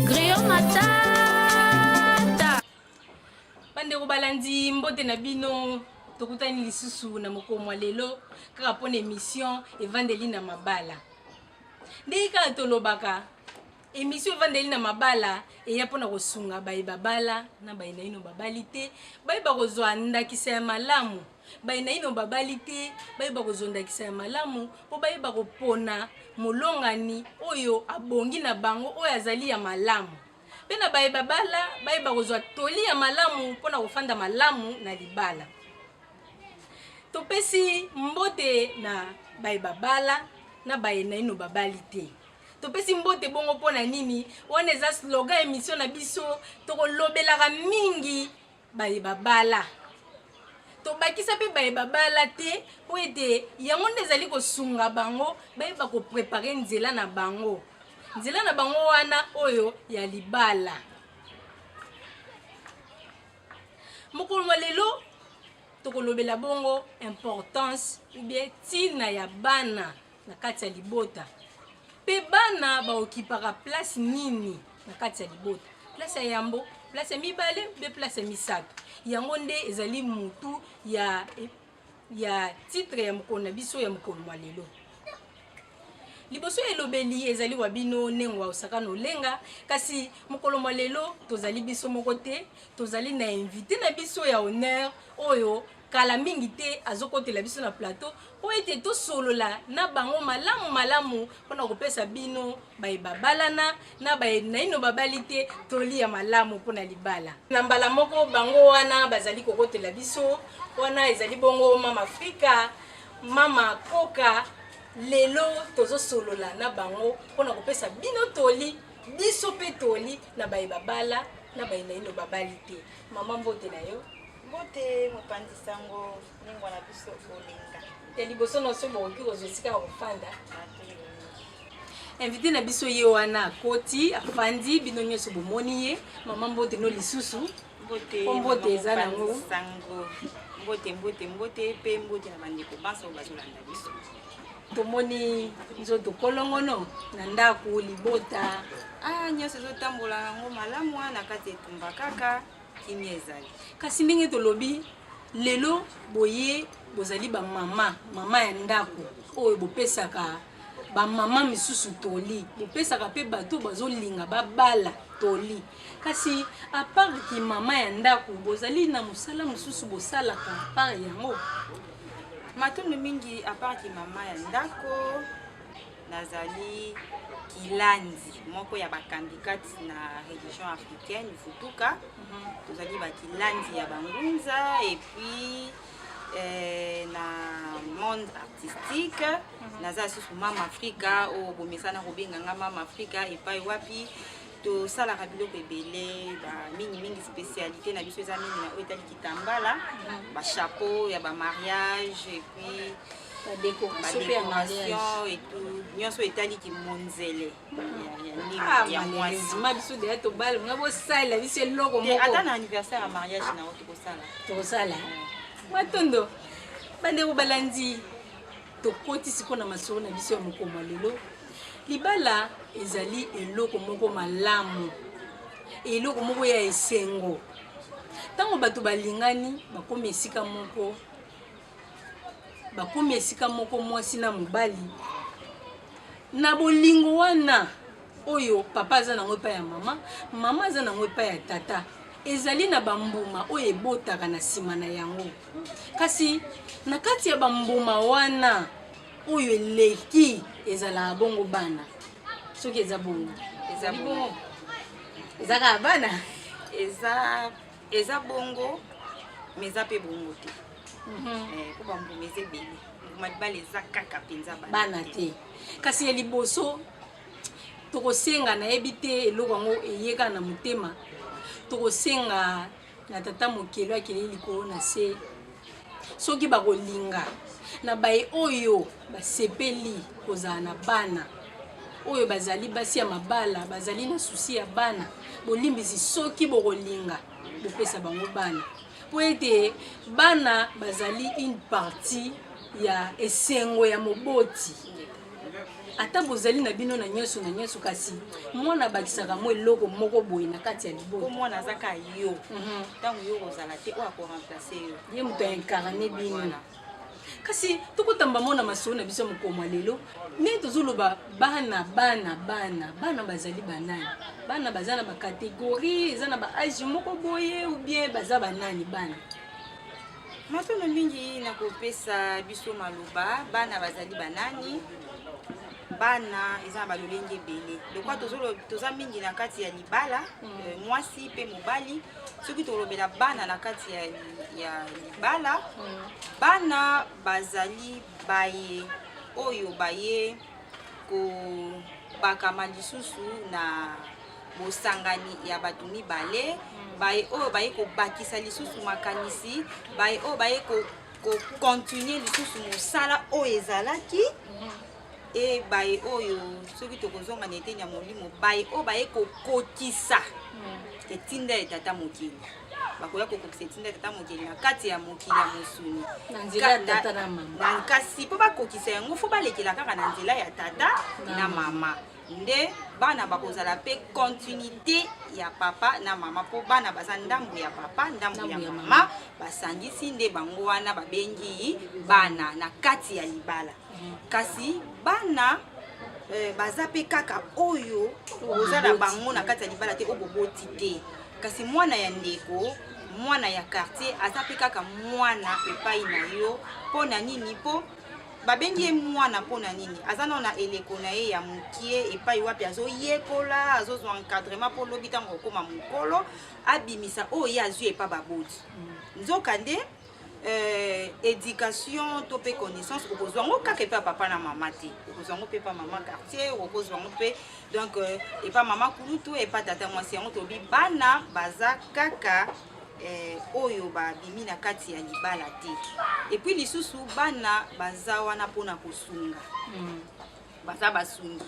Griot matata. Bande ko balandi mbote na bino tokutani lisusu na mokomwa lelo kaka pona émission evandeli na mabala. Ndika tolobaka émission evandeli na mabala eya pona kosunga babala na bayina ino babalite bayeba kozwa ndakisa ya malamu bayina ino babalite bayeba kozwa ndakisa ya malamu po bayeba kopona molongani oyo abongi na bango oyo azali ya malamu. Pena babala bayeba kozwa toli ya malamu mpona kofanda malamu na libala. Topesi mbote na babala na bayina ino babalite. Topesi mbote bongo mpona nini wana eza slogan émission na biso tokolobelaka mingi babala. Tobakisa pe babala te po ete yango nde ezali kosunga bango bayeba koprepare nzela na bango. Nzela na bango wana oyo ya libala. Mokolo lelo tokolobela bongo importance ou bien tina ya bana na kati ya libota. Pe bana baokipaka place nini na kati ya libota. Place ya yambo, place ya mibale, be place ya misato. Yango nde ezali mutu ya titre ya mokolo na biso ya mokolo lelo. Liboso elobeli ezali wabino nengwa osaka no lenga kasi mokolo lelo tozali biso moko te tozali na invité na biso ya honneur oyo kala mingi te azokotela biso na plateau po ete tosolola na bango malamu mpona kopesa bino babalana na ino babalite toli ya malamu mpona libala. Na mbala moko bango wana bazali kokotela biso wana ezali bongo Mama Afrika, Mama Koka. Lelo tozo solola na bango mpona kopesa bino toli biso pe toli na babala na bayina ino babalite. Mama mbote na yo. Mbote mopanzi sango ningwa na biso olinga. Ya liboso na so boki kozosika kofanda. Invité na biso ye wana koti afandi bino nyoso bomoni ye. Mama mbote no lisusu. Mbote eza nango sango. Mbote pe mbote na bandeko banso bazolanda biso. Tomoni nzoto kolongono na ndako libota. Nyoso zotambola nango malamu na kati etumba kaka kimia ezali. Kasi ndenge tolobi lelo boye bozali mama ya ndako oyo bopesaka mama misusu toli bopesaka pe bato bazolinga babala toli. Kasi a part ki mama ya ndako bozali na musala mususu bosalaka a part yango. Matondo mingi a part ki mama ya ndako nazali kilandi moko ya bakandidate na religion africaine futuka. Tozali bakilandi ya bangunza et puis na monde artistique naza susu Mama Afrika o bomesana kobenga nga Mama Afrika epai wapi tosalaka biloko ebele mingi spécialité na biso eza mingi na oyo etali kitambala chapeau ya mariage et puis décoration et tout nyonso etali ki monzele ya mwasi biso deya tobala nga bosala biso eloko moko ata na anniversaire ya mariage na oyo tokosala matondo bandeko balandi tokoti siko na masolo na biso ya mokoma lelo. Libala ezali eloko moko malamu eloko moko ya esengo tango bato balingani bakomi esika moko mwasi na mobali na bolingo wana oyo papa aza nango epai ya mama aza nango epai ya tata ezali na bambuma oyo ebotaka na nsima na yango. Kasi na kati ya bambuma wana oyo eleki ezala bongo bana soki eza bongo eza ka bana eza bongo mais eza pe bongo te. Ko bambuma eza ebele mabale eza kaka penza bana te. Kasi ya liboso tokosenga nayebi te eloko yango eyeka na motema tokosenga na tata mokelo akeli likolo na se soki bakolinga na baye oyo basepeli kozala na bana oyo bazali basi ya mabala bazali na susi ya bana bolimbisi soki bokolinga bopesa bango bana po ete bana bazali une partie ya esengo ya moboti. ata bozali na bino na nyonso kasi mwana bakisaka mo eloko moko boye na kati ya libota ko mwana azaka yo ntango yo kozala te oyo akoremplace yo ye moto aincarne bino kasi tokotamba mona masolo na biso mokoma lelo nde tozoloba bana bazali banani bana baza na bakategorie eza na baage moko boye ou bien baza banani bana matono mingi nakopesa biso maloba bana bazali banani bana eza na balolenge ebele lokwa toza mingi na kati ya libala mwasi mpe mobali soki tolobela bana na kati ya libala bana bazali baye oyo baye kobakama lisusu na bosangani ya bato mibale baye oyo baye kobakisa lisusu makanisi baye oyo baye kocontinue lisusu mosala oyo ezalaki e baye oyo soki tokozonga na eteni ya molimo baye oyo baye kokokisa etinda ya tata mokili bakoya kokokisa etinda ya tata mokili na kati ya mokili ya mosuni kasi mpo bakokisa yango fo balekela kaka na nzela ya tata na mama nde bana bakozala mpe continuité ya papa na mama mpo bana baza ndambo ya papa ndambo ya mama basangisi nde bango wana babengi bana na kati ya libala kasi bana baza mpe kaka oyo oza na bango na kati ya libala te oboboti te kasi mwana ya ndeko mwana ya quartier aza mpe kaka mwana epai na yo mpo na nini mpo babengi ye mwana mpona nini aza na eleko na ye ya mokie epai wapi azoyekola azozwa encadrement mpo lobi ntango okoma mokolo abimisa oyo ye azwi epa baboti nzoka nde éducation to pe connaissance okozwa ngo kaka epa papa na mama te okozwa ngo mpe pa mama quartier okozwa ngo mpe donc epa mama kulutu epa tata mwasi yango tobi bana baza kaka oyo babimi na kati ya libala te epuis lisusu bana baza wana mpona kosunga baza basungi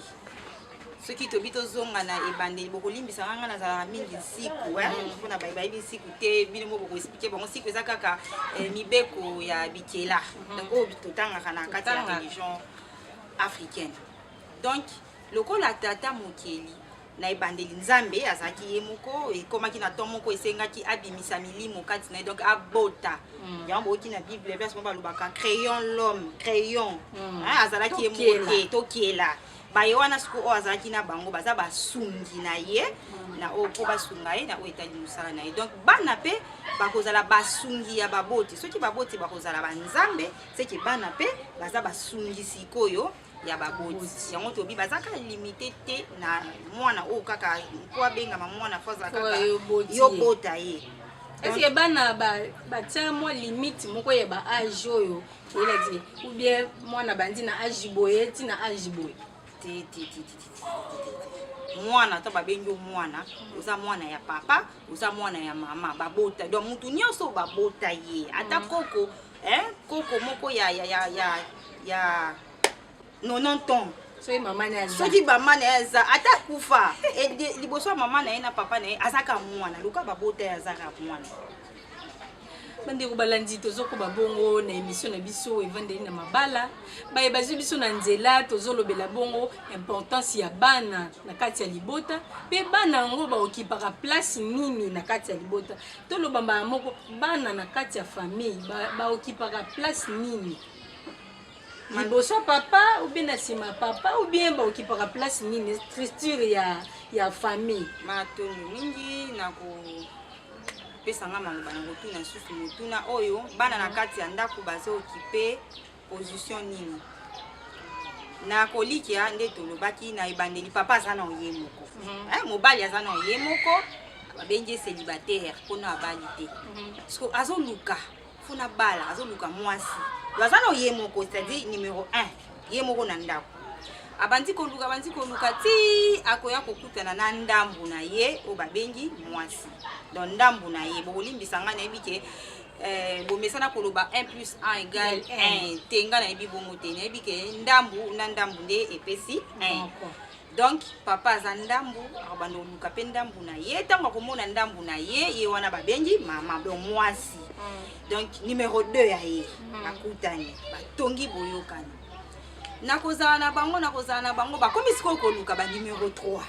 soki tobi tozonga na ebandeli bokolimbisa nganga nazala mingi nsiku mpona bayebi nsiku te bino mo bokoexplike bango nsiku eza kaka mibeko ya bikela donc oyo totangaka na kati ya religion africaine donc lokola tata mokeli na ebandeli nzambe azalaki ye moko ekomaki na nton moko esengaki abimisa milimo kati na ye donc abota yango boki na bible place mo balobaka crayon l'homme crayon azalaki ye moko te tokiela baye wana siko oyo azalaki na bango baza basungi na ye na oyo mpo basunga ye na oyo etali mosala na ye donc bana mpe bakozala basungi ya baboti soki baboti bakozala banzambe seki bana mpe baza basungi sikoyo ya baboti yango tobi bazaka limité te na mwana oyo kaka mpo abengama mwana fo azala kaka yobota ye est-ce bana batia mwa limite moko ya baage oyo elaki ou bien mwana bandi na age boye ti na age boye mwana to babengi mwana oza mwana ya papa oza mwana ya mama babota donc mutu nyonso babota ye ata koko koko moko ya 90 ans soki mama na ye aza ata kufa liboso ya mama na ye na papa na ye azaka mwana luka babota ye azaka mwana bandeko balandi tozokoba bongo na émission na biso evandeli na mabala baye bazwi biso na nzela tozolobela bongo importance ya bana na kati ya libota mpe bana yango baokipaka place nini na kati ya libota toloba mbala moko bana na kati ya famille baokipaka place nini liboso papa ou bien na nsima papa ou bien baokipaka place nini structure ya famille matoni mingi pesanga maloba na kotuna susu motuna oyo bana na kati ya ndako bazokipe position nini na kolikia nde tolobaki na ebandeli papa aza na oye moko mobali aza na oye moko babengi célibataire mpona abali te parceke azoluka fona bala azoluka mwasi aza na oye moko c'est-à-dire numéro 1 ye moko na ndako abandi koluka ti akoya kokutana na ndambu na ye oyo babengi mwasi donc ndambu na ye bokolimbisa nga nayebi ke bomesana koloba 1 plus 1 égale 1 te nga nayebi bongo te nayebi ke ndambu na ndambu nde epesi 1 donc papa aza ndambu akobanda koluka mpe ndambu na ye ntango akomona ndambu na ye wana babengi mama donc mwasi donc numéro 2 ya ye bakutani batongi boyokani nakozala na bango bakomi sikoyo koluka ba numéro 3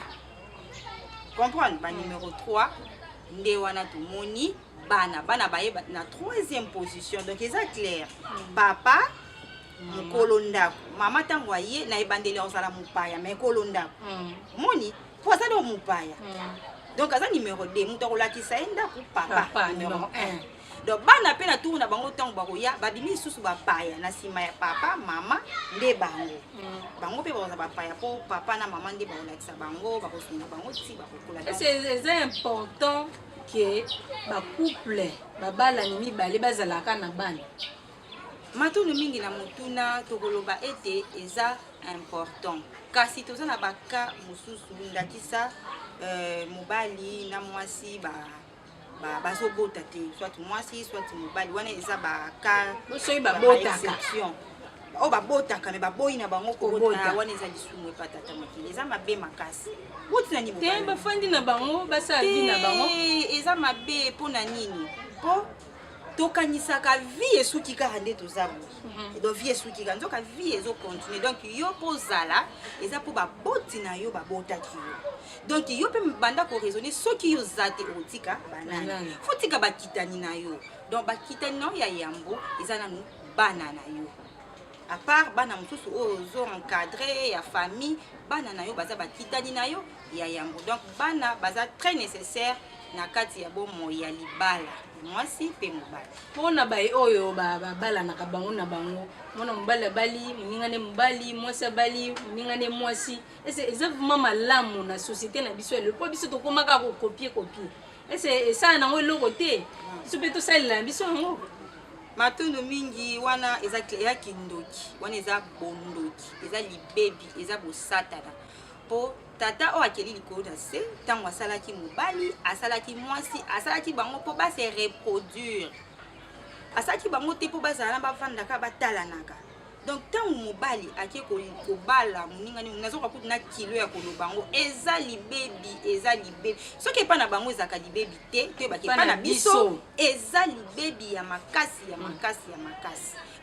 comprendre ba numéro 3 nde wana tomoni bana baye na 3e position donc eza clair papa mokolo ndako mama ntango aye na ebandeli ozala mopaya mais ekolo ndako moni po azali o mopaya donc aza numéro 2 moto akolakisa ye ndako papa numéro 1 donc bana mpe na tour na bango ntango bakoya babimi lisusu bapaya na nsima ya papa mama nde bango mpe bakoza bapaya mpo papa na mama nde bakolakisa bango bakosunga bango ti bakokola eza important ke bacouple babalani mibale bazalaka na bana matunu mingi na motuna tokoloba ete eza important kasi toza na baka mosusu ndakisa mobali na mwasi bazobota te soit mwasi soit mobali wana eza baka exception o babotaka me baboyi na bango kobota wana eza lisumu epatata mokili eza mabe makasi botina ni te bafandi na bango basala vi na bango eza mabe mpona nini mpo tokanisaka vie esuki kaka nde toza boye donc vie esuki kaka nzoka vie ezocontinue donc yo mpo ozala eza mpo baboti na yo babotaki yo donc yo mpe banda koraisonne soki yo oza te okotika banani fo tika bakitani na yo donc bakitani na yo ya yambo eza nanu bana na yo à part bana mosusu oyo ozo-encadre ya famille bana na yo baza bakitani na yo ya yambo donc bana baza très nécessaire na kati ya bomoi ya libala mwasi mpe mobali mpona baye oyo babalanaka bango na bango mwana mobali abali moningane mobali mwasi abali moningane mwasi eza vraiment malamu na société na biso elelo mpo biso tokomaka kokopie ese esala nango eloko te biso mpe tosalela na biso yango matundu mingi wana eza kindoki wana eza bondoki eza libebi eza bosatana mpo tata oyo akeli likolo na se ntango asalaki mobali asalaki mwasi asalaki bango mpo base reproduire asalaki bango te mpo bazala na bavandaka batalanaka donc ntango mobali ake kobala moningani nazoka kutu na kilo ya koloba bango eza libebi soki epa na bango ezalaka libebi te toyebaki epa na biso eza libebi ya makasi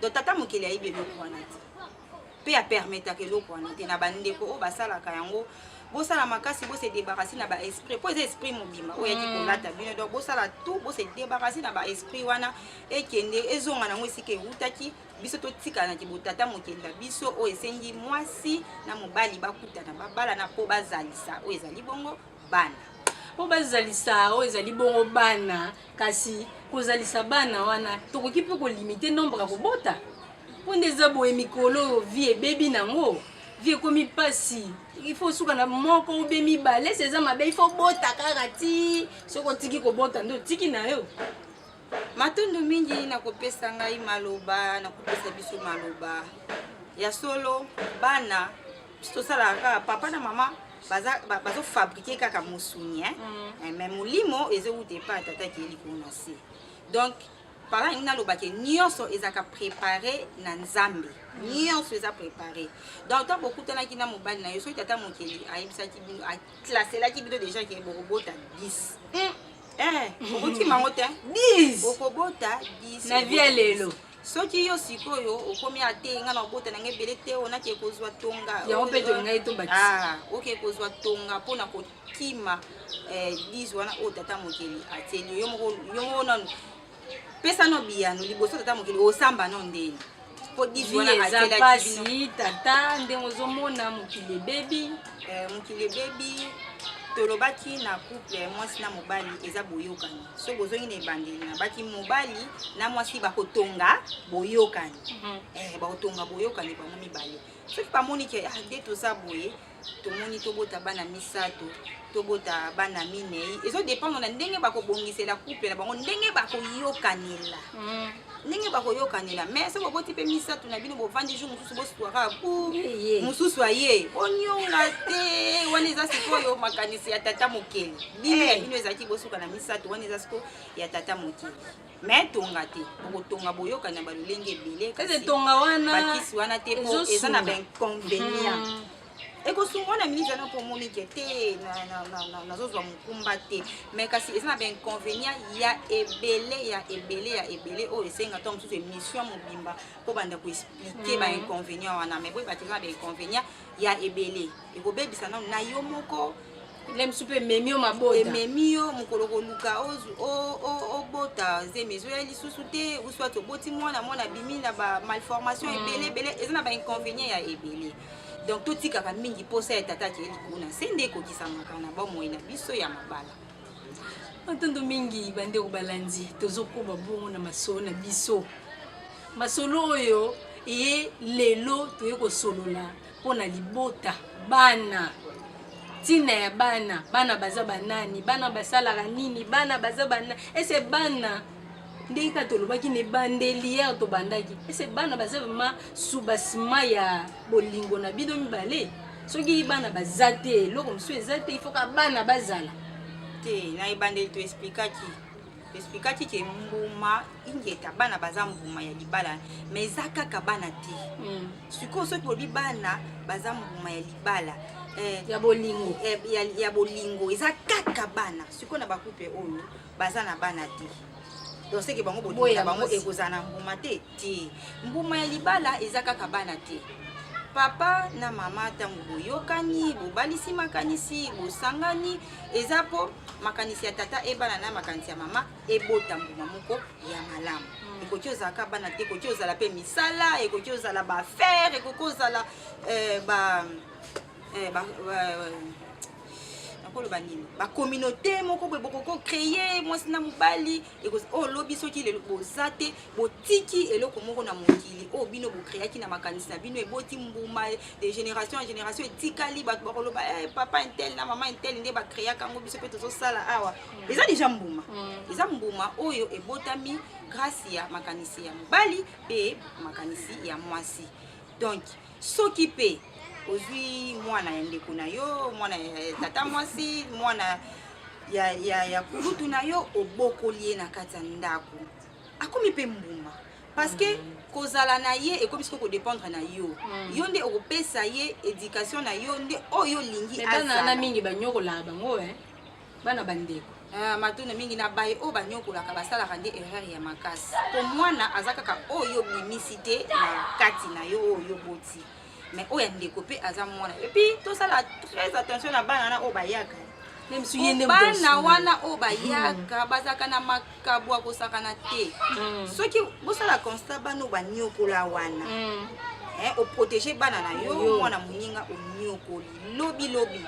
donc tata mokeli ayebi eloko wana te mpe apermetaka eloko wana te na bandeko oyo basalaka yango bosala makasi bose débarrasser na ba esprit po eza esprit mobima oyo yaki kolata bino donc bosala tout bose débarrasser na ba esprit wana ekende ezonga nango esika eutaki biso totikala na kibotata mokeli na biso oyo esengi mwasi na mobali bakutana babala na po bazalisa oyo ezali bongo bana po bazalisa oyo ezali bongo bana kasi kozalisa bana wana tokoki mpe kolimite nombre ya kobota mpo nde eza boye mikolo vie ebebi nango vie ekomi mpasi il faut suka na moko ube mibale eza mabe il faut bota kaka ti soki otiki kobota nde otiki na yo matundu mingi nakopesa ngai maloba nakopesa biso maloba ya solo bana tosalaka kaka papa na mama bazofabrike kaka mosuni mais molimo ezowuta epa tata keyeli kuna se donc parla ngi nalobake nyonso ezaka préparé na nzambe nyonso eza préparé donc ntango okutanaki na mobali na yo soki tata mokeli ayebisaki bino aklaselaki bino déjà ke bokobota 10 okokima yango te 10 okobota 10 na vie lelo soki yo sikoyo okomi ate nga na obota nange ebele te onaki ekozwa tonga yango mpe tolingai tobakisa oke ekozwa tonga mpona kokima 10 wana oyo tata mokeli atieli yo moko nanu pesa no biyano liboso tata mokeli osamba no ndeni po 10 wana atelaki bino tata ndenge ozomona mokili ebebi tolobaki na couple mwasi na mobali eza boyokani so bozongi na ebandeli nabaki mobali na mwasi bakotonga boyokani bakotonga boyokani bango mibale soki bamoni ke nde toza boye tomoni tobota bana misato tobota bana minei ezodépendre na ndenge bakobongisela couple na bango ndenge bakoyokanela mais soki boboti mpe misato na bino bovandi jour mosusu boswaka bu mosusu aye onyonga te wana eza sikoyo makanisi ya tata mokeli bino ya bino ezalaki bosuka na misato wana eza siko ya tata mokeli mais tonga te bokotonga boyokani na balolenge ebele tonga wana bakisi wana te po eza na bainconvénient ekosungwana ministre na pour monique te na zozwa mukumba te mais kasi eza na ba inconvénient ya ebele oyo esenga to mosusu émission mobimba po banda ko expliquer ba inconvénient wana mais boye batela ba inconvénient ya ebele ekobebisa na yo moko lem super memio mabota ememio mokolo koluka obota zemezo ya lisusu te uswat oboti mwana bimi na ba malformation ebele eza na ba inconvénient ya ebele donc totikaka mingi posa ya tata keli kuna sende ekokisamaka na bomoi na biso ya mabala ntondo mingi bande kobalandi tozokoba bongo na masolo na biso masolo oyo ye lelo toye kosolola mpona libota bana tina ya bana baza banani bana basalaka nini bana baza banani ese bana ndenge kaka tolobaki na ebandeli here tobandaki ese bana baza vraimen subasima ya bolingo na bino mibale soki bana baza te eloko mosusu eza te ifoka bana bazala te na ebandeli toexplikaki ke mbuma ingeta bana baza mbuma ya libala mais eza kaka bana te sikoyo soki olobi bana baza mbuma ya libala ya bolingo ya bolingo eza kaka bana sikoyo na bakupe oyo baza na bana te donc seke bango bolingo bango ekozala na mbuma te mbuma ya libala eza kaka bana te papa na mama ntango boyokani bobalisi makanisi bosangani eza po makanisi ya tata ebana na makanisi ya mama ebota mbuma moko ya malamu ekoki ozalaka bana te ekoki ozala mpe misala ekoki ozala baaffaire ekoki ozala nakoloba nini bacommunauté moko boye bokoko créer mwasi na mobali oyo lobi soki lelo boza te botiki eloko moko na mokili oyo bino bocréaki na makanisi na bino eboti mbuma de génération en génération etikali bato bakoloba papa intel na mama intel nde bacréaka yango biso mpe tozosala awa eza déjà mbuma eza mbuma oyo ebotami grâce ya makanisi ya mobali mpe makanisi ya mwasi donc soki mpe ozwi mwana ya ndeko na yo mwana ya tata mwasi mwana ya kulutu na yo obokoli ye na kati ya ndako akomi mpe mbuma parce que kozala na ye ekomi siko kodépendre na yo yo nde okopesa ye éducation na yo nde oyo olingi azala mingi banyokolaka bango bana bandeko matuna mingi na baye oyo banyokolaka basalaka nde erreur ya makasi po mwana aza kaka oyo bimisi te na kati na yo oyo boti mais oyo ndeko mpe aza mwana epuis tosala très attention na bana wana oyo bayaka bana wana oyo bayaka bazalaka na makabo ya kosakana te soki bosala constat bana oyo banyokola wana oprotege bana na yo mwana moninga onyokoli lobi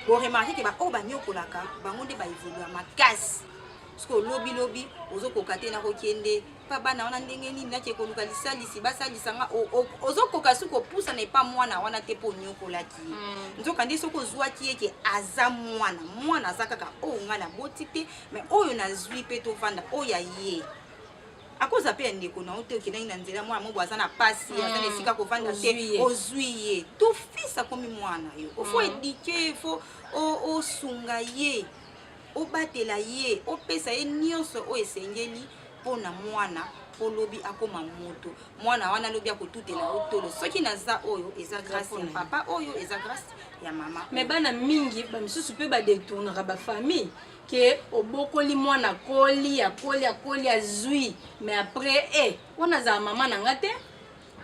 boremarke ke baoyo banyokolaka bango nde baevolua makasi soki olobi ozokoka te na kokende pa bana wana ndenge nini naki ekoluka lisalisi basalisanga ozokoka soki opusa na epa mwana wana te mpo onyokolaki nzoka nde soki ozwaki eke aza mwana aza kaka oyo nga na boti te mais oyo nazwi mpe tovanda oyo ya ye akoza mpe ya ndeko na yo te okendaki na nzela mwana mobo aza na pasi aza na esika kovanda te ozwi ye to fils akomi mwana yo ofo éduke fo osunga ye obatela ye opesa ye nyonso oyo esengeli mpona mwana po lobi akoma moto mwana wana lobi akotutela otolo soki naza oyo eza grâce ya papa oyo eza grâce ya mama mais bana mingi bamisusu mpe badetournaka bafamille ke obokoli mwana akoli azwi mais après wana azala mama na nga te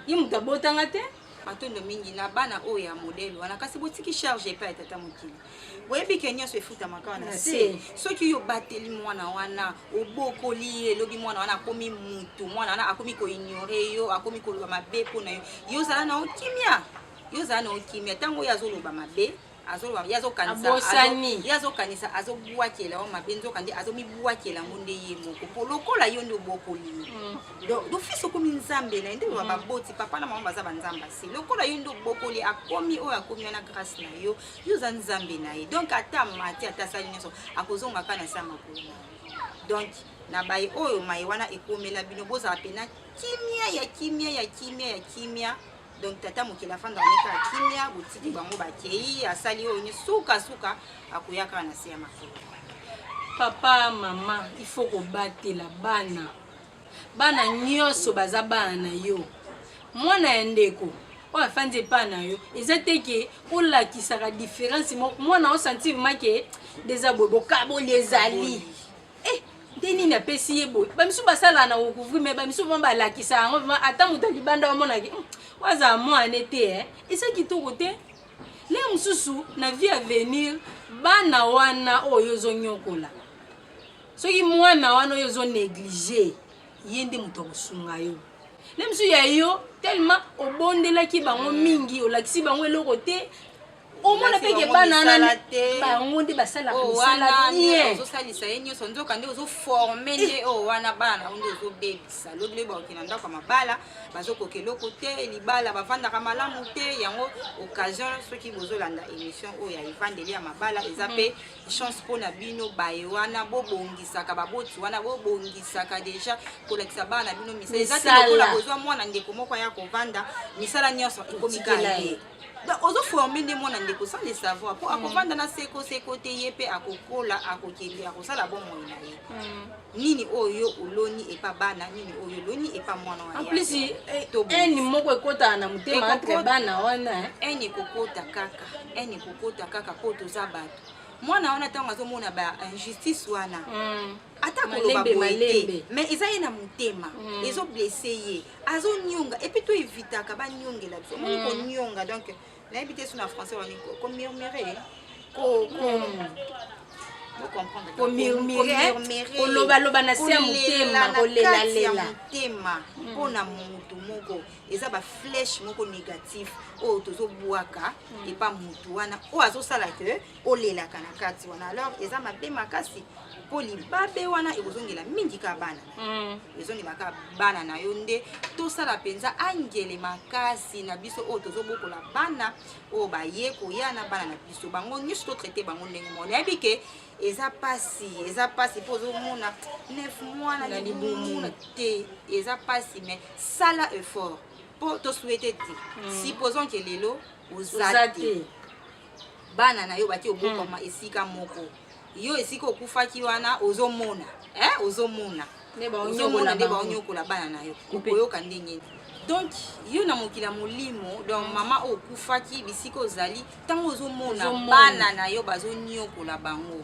ye moto abotanga te matondo mingi na bana oyo ya modele wana kasi botiki charge epai ya tata mokili boyebi ke nyonso efutamaka wana se soki yo bateli mwana wana obokoli ye elobi mwana wana akomi mutu mwana wana akomi koignore yo akomi koloba mabe mpona yo yozala na okimia ntango oyo azoloba mabe yazokanisa azobwakela o mabe nzoka nde azomibwakela ngo nde ye moko po lokola yo nde obokoli d'office okomi nzambe na ye nde loba baboti papa na mama baza banzambe ase lokola yo nde obokoli akomi oyo akomi wana grâce na yo yoza nzambe na ye donc ata mati ata asali nyonso akozongaka na sa makolo donc na baye oyo maye wana ekomela bino bozala pena kimia donc tata mokili afanda ameka kimia botiki bango bakei asali oyo ni suka akoyaka na se ya makolo papa mama il faut kobatela bana nyonso baza bana na yo mwana ya ndeko oyo afandi epa na yo eza te ke olakisaka différence mwana osentir make deza boye bokaboli ezali nde nini apesi ye boye bamisu basalaka na recouvri me bamisu vama balakisa yango ata moto alibanda omonaki wazala mwana te eza kitoko te le mosusu na vie avenir bana wana oyo ozonyokola soki mwana wana oyo ozonéglige ye nde moto akosunga yo le mosusu ya yo tellement obondelaki bango mingi olakisi bango eloko te omona peke bana na bango nde basalaka misala bien ozosalisa ye nyonso nzoka nde ozoforme nde oyo wana bana nde ozobebisa lobile bakokenda ndako ya mabala bazokoka eloko te libala bavandaka malamu te yango occasion soki bozolanda émission oyo ya evandeli ya mabala eza mpe chance mpona bino baye wana bobongisaka baboti wana bobongisaka deja kolakisa bana bino misala eza te lokola kozwa mwana ndeko moko ya kovanda misala nyonso ekomikala ye ozoforme nde mwana ndeko sans le savoir po akovanda na seko te ye mpe akokola akokende akosala bomoi na ye nini oyo oloni epa bana nini oyo oloni epa mwana wa en plus eni moko ekotaka na motema entre bana wana eni ekokota kaka po toza bato mwana wana ntango azomona ba injustice wana ata koloba boye te mais eza ye na motema ezoblesse ye azonyonga epuis to evitaka banyongela biso omoni konyonga donc nayebi te so na français wani komurmure kolobaloba na se ya motema kolelalela motema mpona motu moko eza baflèche moko négatif oyo tozobwaka epa motu wana oyo azosala ke olelaka na kati wana alors eza mabe makasi mpo libabe wana ekozongela mingi ka bana ezongelaka bana na yo nde tosala mpenza angele makasi na biso oyo tozobokola bana oyo baye koya na bana na biso bango nyonso totraite bango ndenge moko nayebi ke eza pasi mpo ozomona 9 mois na libumu te eza pasi mais sala effort mpo tosouhaite te supposons ke lelo oza te bana na yo bati obokama esika moko yo esika okufaki wana ozomona nde baonyokola bana na yo okoyoka ndenge donc yo na mokili ya molimo donc mama oyo okufaki bisika ozali ntango ozomona bana na yo bazonyokola bango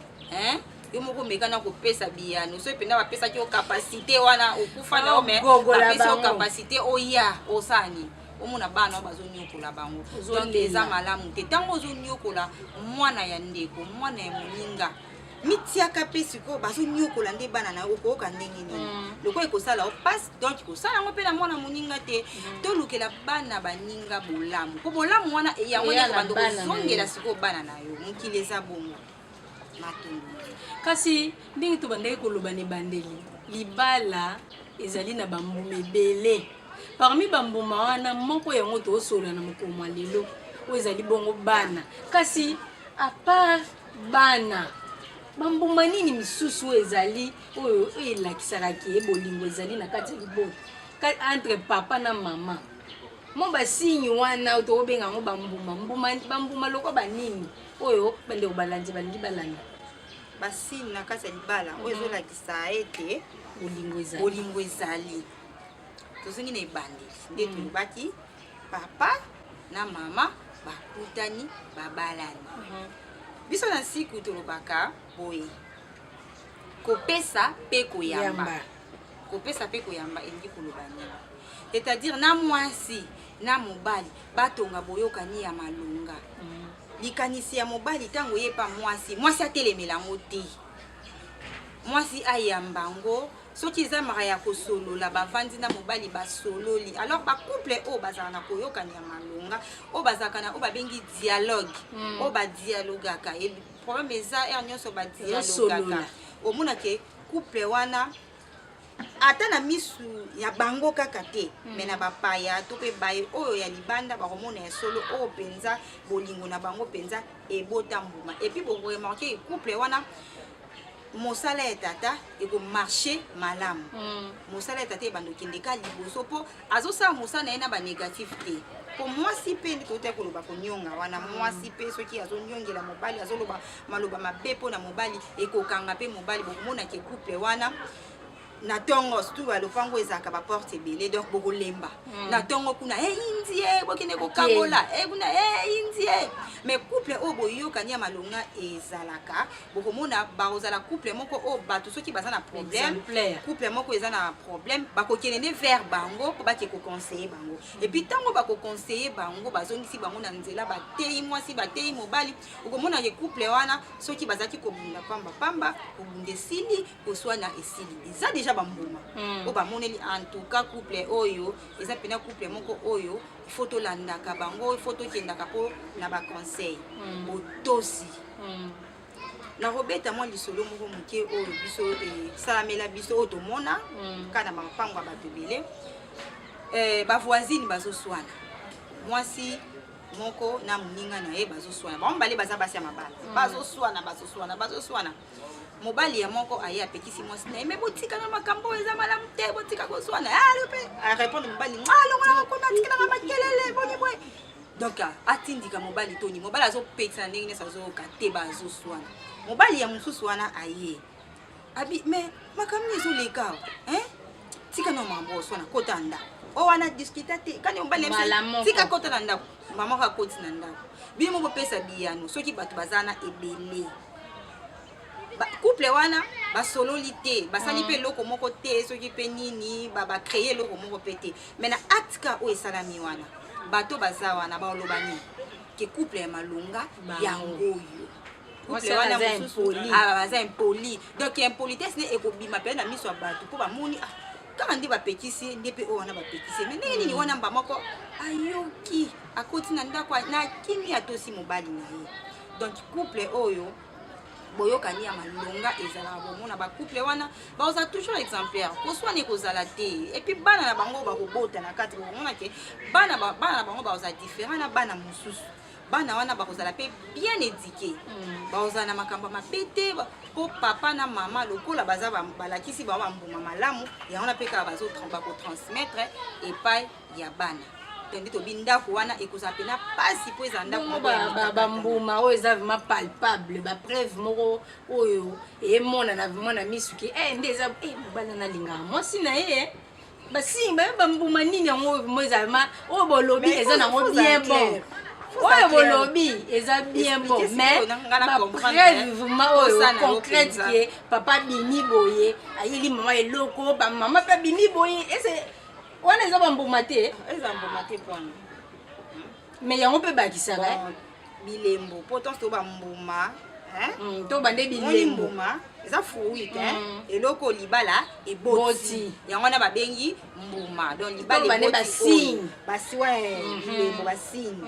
yo moko mekana kopesa biyano so ependa bapesaki yo kapasité wana okufa na yo me bapesi yo kapasité oya osani omona bana bazonyokola bango donc eza malamu te ntango ozonyokola mwana ya ndeko mwana ya moninga mitiaka mpe sikoyo bazonyokola nde bana na yo okoyoka ndenge nini lokola ekosala opasi donc kosala yango mpe na mwana moninga te tolukela bana baninga bolamu mpo bolamu wana yango nyonso bando kozongela sikoyo bana na yo mokili eza bongo matundu kasi ndenge tobandaki koloba na ebandeli libala ezali na bambuma ebele parmi bambuma wana moko yango toosola na mokolo lelo oyo ezali bongo bana kasi apart bana bambuma nini misusu oyo ezali oyo elakisaka ke bolingo ezali na kati ya libota entre papa na mama mo basinyi wana tokobenga yango bambuma loko banini oyo bandeko balandi balingi balanda basini na kati ya libala oyo ezolakisa ete bolingo ezali tozongi na ebandeli nde tolobaki papa na mama bakutani babalani biso na siku tolobaka boye kopesa mpe koyamba elingi koloba nini c'est-à-dire na mwasi na mobali batonga boyokani ya malonga likanisi ya mobali ntango ye pa mwasi atelemela yango te mwasi ayamba ngo soki ezamaka ya kosolola bavandi na mobali basololi alors bacouple oyo bazalaka na koyokani ya malonga oyo bazalaka na oyo babengi dialogue oyo badialogaka problème eza ere nyonso badialogaka omonake couple wana ata na misu ya bango kaka te me na bapaya to mpe baye oyo ya libanda bakomona ya solo oyo mpenza bolingo na bango mpenza ebota mbuma epuis boremarke couple wana mosala ya tata ekomarche malamu mosala ya tata ebanda okendeka liboso mpo azosala mosala na ye na banégatif te po mwasi mpe nde totya koloba konyonga wana mwasi mpe soki azonyongela mobali azoloba maloba mabe mpo na mobali ekokanga mpe mobali bokomonake couple wana na tongo surtout balopango ezaka ba porte ebele donc bokolemba na tongo kuna indie bokende kokabola kuna indie mais couple o boyokani ya malonga ezalaka bokomona bazala couple moko o bato soki baza na problème couple moko eza na problème bakokende vers bango po bake ko conseiller bango et puis tango bako conseiller bango bazongisi bango na nzela batei mwasi batei mobali okomona ke couple wana soki bazaki kobunda pamba kobunde sili koswana esili eza déjà bambuma o bamoneli en tout cas couple oyo eza pena couple moko oyo photo landaka bango photo kendaka po na ba conseil botosi na robeta moi lisolo moko moke oyo biso salamela biso otomona kana mapango bato bele ba voisine bazoswana mwasi moko na muninga na ye bazoswana bambale baza basi ya mabala bazoswana mobali ya moko aye apekisi mwasi na ye me botika na makambo eza malamu te botika koswana alope a répondre mobali ngalonga ko matika na makelele boni boy donc atindika mobali toni mobali azopekisa ndenge nesa azoka te bazoswana mobali ya mususu wana aye abi me makambo ezoleka tika na mambo oswana kota nda o wana discuter te kani mobali tika kota na ndako mama ka koti na ndako bimo bopesa biyano soki bato bazana ebele couple wana basololi te basali pe loko moko te soki pe nini ba créer loko moko pe te mais na acte o esalami wana bato baza wana baolobani ke couple ya malunga yango yo couple wana mususu baza impoli donc impolitesse ne ekobima pe na miso ya bato po bamoni kaka ndi bapekisi nde pe o wana bapekisi mais ndenge nini wana mba moko ayoki akoti na ndako na kimi atosi mobali na ye donc couple oyo boyokani ya malonga ezala bomona ba couple wana baoza toujours exemplaire koswana ekozala te et puis bana na bango bakobota na kati bomona ke bana na bango baoza différent na bana mususu bana wana bakozala pe bien éduqué baoza na makambo mapete po papa na mama lokola baza balakisi ba mbuma malamu ya wana pe ka bazo transmettre epai ya bana tandi to bindako wana ekoza pena pasi po eza ndako bambuma oyo eza vraiment palpable ba preuve moko oyo emona na vraiment na misuki nde eza mobali nalinga mwasi na ye basimba bambuma nini yango mo eza vraiment oyo bolobi eza nango bien bon oyo bolobi eza bien bon mais bapreuve vraiment oyo concrète ke papa bimi boye ayeli mama eloko bamama mpe bimi boye ese wana eza bambuma te pona mais yango mpe bakisaka bilembo pourtant to bambuma to bande bilembo mbuma eza fruit eloko libala eboti yango na babengi mbuma donc libala eboti basi bilembo basini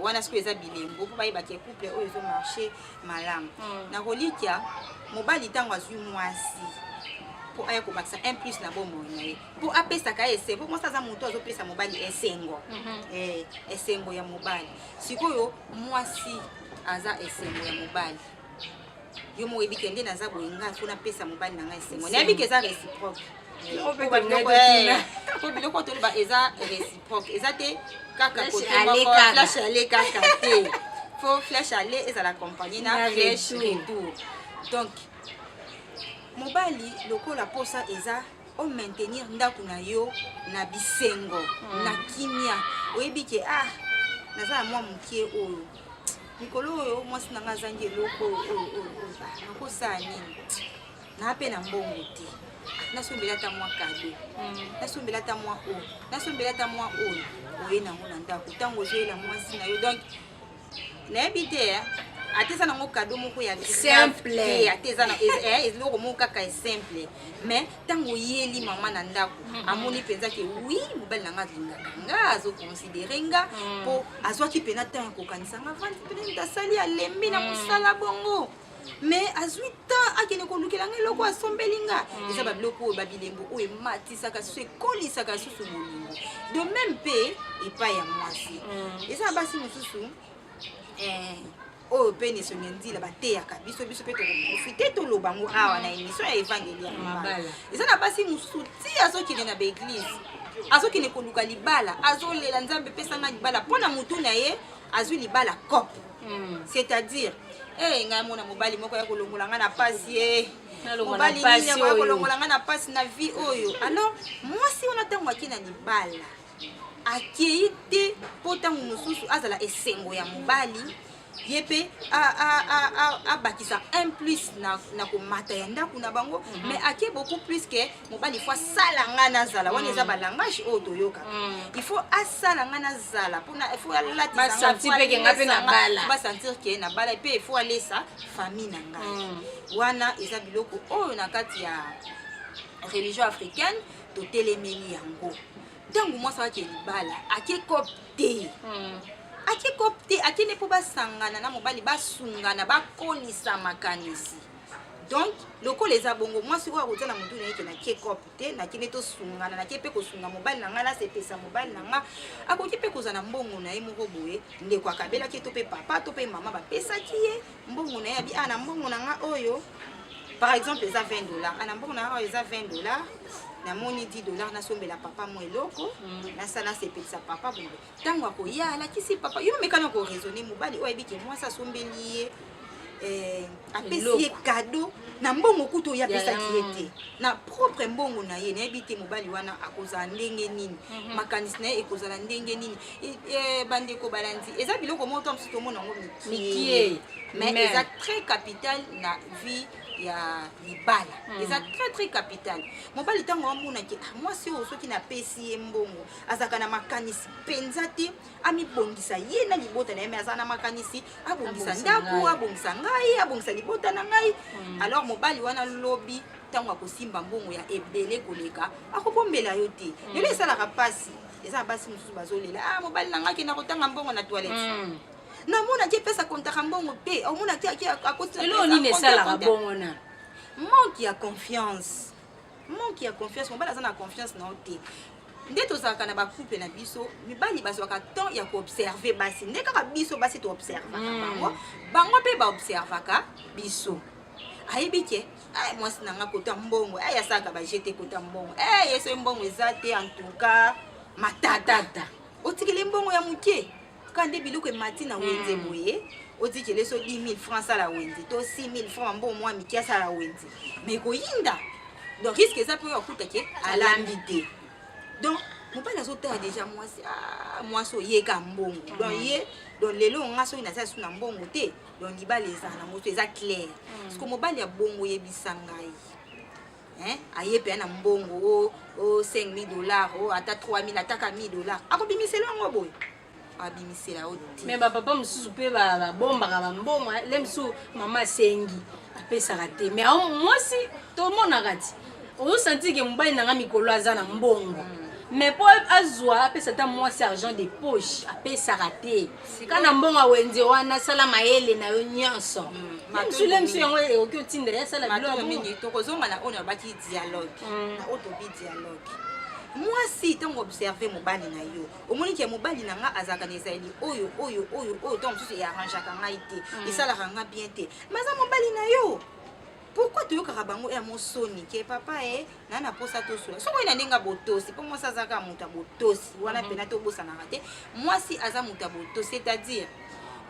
wana siko eza bilembo po bayeba ke couple oyo ezo marché malamu na kolikia mobali ntango azwi mwasi po aya komakisa 1+ na bomo na ye po apesaka ese po mwasi aza moto azopesa mobali esengo esengo ya mobali sikoyo mwasi aza esengo ya mobali yo mo ebike nde naza boyenga fona pesa mobali na ngai esengo nayebi ke eza réciproque po biloko toloba eza réciproque eza te kaka flash ale kaka te fo flash ale ezala accompagné na flash retour donc mobali lokola posa eza o maintenir ndako na yo na bisengo na kimia oyebi ke naza mwa mokie oyo mikolo oyo mwasi nanga azangi eloko oyo nakosala nini nape na mbongo te nasombela ta mwa kado nasombela ta mwa oyo nasombela ta mwa oyo oye nango na ndako ntango ozoyela mwasi na yo donc nayebi te ateza nango kado moko ya simple ateza na eloko moko kaka simple mais ntango oyeli mama na ndako amoni mpenza ke wi mobali nanga alingaka nga azoconsidere nga mpo azwaki mpena ntango akokanisa nga vandi mpena tasali alembi na mosala bongo mais azwi temps akende kolukela nga eloko asombeli nga eza babiloko oyo babilembo oyo ematisaka susu ekolisaka susu bolingo de même mpe epai ya mwasi eza basi mosusu oyo pe nesongi nzila bateyaka biso mpe tokoprofite toloba ngo awa na émission ya évangeli ya mabala eza na basi mosusu ti azokende na baeglise azokende koluka libala azolela nzambe epesanga libala mpo na motu na ye azwi libala cope c'est-à-dire ngai mona mobali moko ya kolongola nga na pasi mobali nini akoya kolongola nga na pasi na vie oyo. Alors mwasi wana ntango ake na libala akei te mpo ntango mosusu azala esengo ya mobali ye mpe abakisa un plus na komata ya ndako na bango. Mais ake beaucoup plus ke mobali faut asala nga nazala wana eza balangage oyo toyoka. Il faut asala nga nazala mpona il faut alatisa basentir ke na bala mpe il faut alesa famille na ngai. Wana eza biloko oyo na kati ya religion africaine totelemeli yango. Ntango mwasi wake libala ake kopte ake kopte ake ne po basangana na mobali basungana bakolisa makanisi. Donc lokola eza bongo mwasi oyo akozala motu na yeke na ke kopte na kine tosungana na ke pe kosunga mobali na nga na sepesa mobali na nga akoki pe kozala mbongo na ye moko boye ndeko akabelaki to pe papa to pe mama bapesaki ye mbongo na ye abi ana mbongo na nga oyo par exemple eza $20 ana mbongo na nga oyo eza $20 namoni $10 nasombela papa mo eloko nasala sepelisa papa bongo ntango akoya alakisi papa yo mekana koraisonne mobali oyo ayebiki mwasi asombeli ye apesi ye kado na mbongo kutu oyo apesaki ye te na propre mbongo na ye nayebi te mobali wana akozala ndenge nini makanisi na ye ekozala ndenge nini bandeko balandi eza biloko moko to mosusu tomona yango mikie mais eza très capital na vie ya libala eza très capital. Mobali ntango amonaki mwasi oyo soki napesi ye mbongo azalaka na makanisi mpenza te amibongisa ye na libota na ye me aza na makanisi abongisa ndako abongisa ngai abongisa libota na ngai. Alors mobali wana lobi ntango akosimba mbongo ya ebele koleka akobombela yo te lelo esalaka pasi eza basi mosusu bazolela mobali na ngai akenda kotanga mbongo na toilette namona ke pesa kontaka mbongo te omona te akoti lelo nini esalaka bongo na manque ya confiance mobali aza na confiance na yo te nde tozalaka na bacouple na biso mibali bazwaka temps ya koobserve basi nde kaka biso basi toobservaka bango mpe baobservaka biso ayebi ke mwasi na nga kota mbongo asalaka bajete kota mbongo yeso mbongo eza te en tout cas matatata otikele mbongo ya moke kande biloko emati na wenze boye otikele so 10 000 francs à la wenze to 6 000 francs mbongo mwa miki à la wenze mais koyinda donc risque eza mpe okuta ke alambi te. Donc mobali azotala déjà mwasi oyeka mbongo donc ye donc lelo nga soki naza su na mbongo te donc libala eza nango so eza clair parce que mobali ya bongo oyebisa ngai aye mpe na mbongo o $5,000 ata $3,000 ataka $1,000 akobimisela yango boye abimisela o te. Mais papa mosusu mpe babombaka bambongo le mosusu mama asengi apesaka te mais mwasi tomonaka ti ozosanti ke mobali nanga mikolo aza na mbongo mais po azwa apesa ata mwasi argent de poche apesaka te kana mbongo awenze wana asala mayele na yo nyonso msule msu yango oki otindela asala biloko mingi tokozonga na oyo nabaki dialogue na oyo tobi dialogue. Mwasi ntango observe mobali na yo omoni ke mobali na nga azalaka na ezali oyo ntango mosusu earrangeaka ngai te esalaka nga bien te maza mobali na yo. Pourquoi tu yoka bango ya mosoni ke papa na na posa to sula soko ina ndinga botosi po mwasi azaka muta botosi wana pena to bosa na rate mwasi aza muta botosi c'est-à-dire